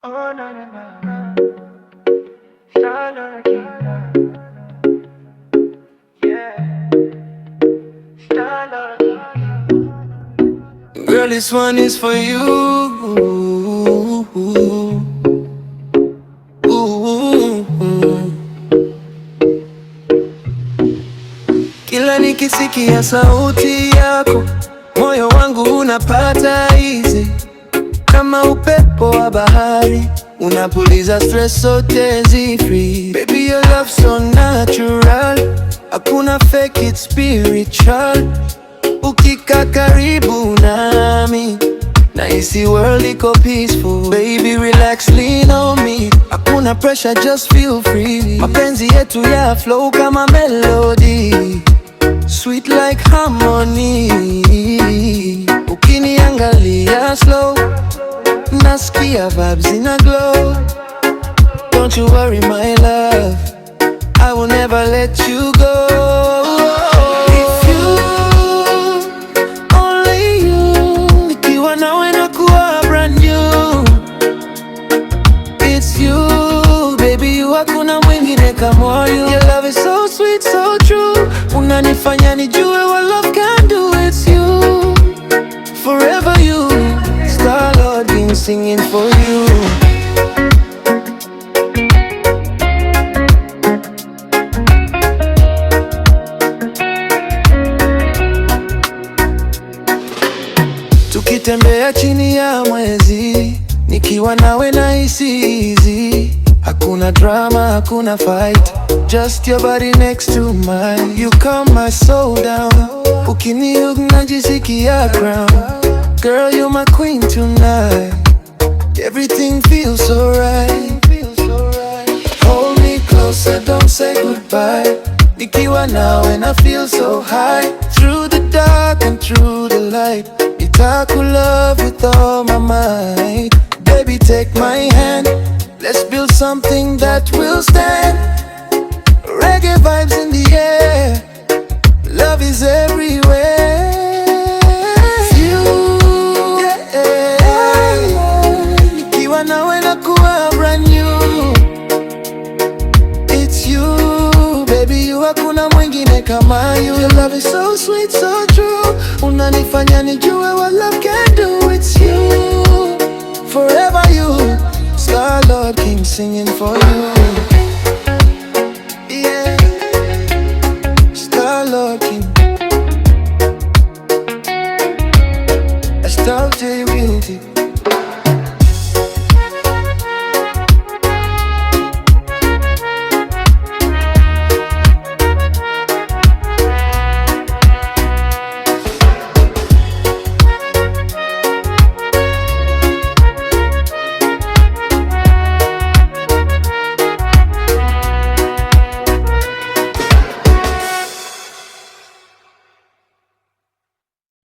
Oh, na na na na. Starlight, yeah. Starlight. Girl, this one is for you. Kila nikisikia sauti yako, moyo wangu unapata easy. Kama upepo wa bahari, unapuliza stress zote zi free. Baby, your love so natural, hakuna fake, it's spiritual. Ukika karibu nami, nahisi world iko peaceful. Baby, relax, lean on me, hakuna pressure, just feel free. Mapenzi yetu ya flow kama melody, sweet like harmony. Ukiniangalia slow, nasikia vibes in a glow. Don't you worry my love, I will never let you go. If you, only you, nikiwa nawe nakuwa brand new. It's you, baby, you, hakuna mwingine kama you. Your love is so sweet, so true, unanifanya nijue what love can do. It's you, forever you, Starlord been singing for you. Tukitembea chini ya mwezi, nikiwa nawe nahisi easy. Hakuna drama, hakuna fight, just your body next to mine. You calm my soul down, ukinihug najisikia crown. Girl, you're my queen tonight, everything feels so right. Hold me closer, don't say goodbye. Nikiwa nawe na feel so high, through the dark and through the light. Nitakulove with all my might. Baby, take my hand, let's build something that will stand. Reggae vibes in the air, love is everywhere. You, yeah. Nikiwa nawe nakuwa brand new. It's you, baby, you, hakuna mwingine kama you. Your love is so sweet, so true, unanifanya nijue what love can do. It's you, forever you, Starlord King singing for you.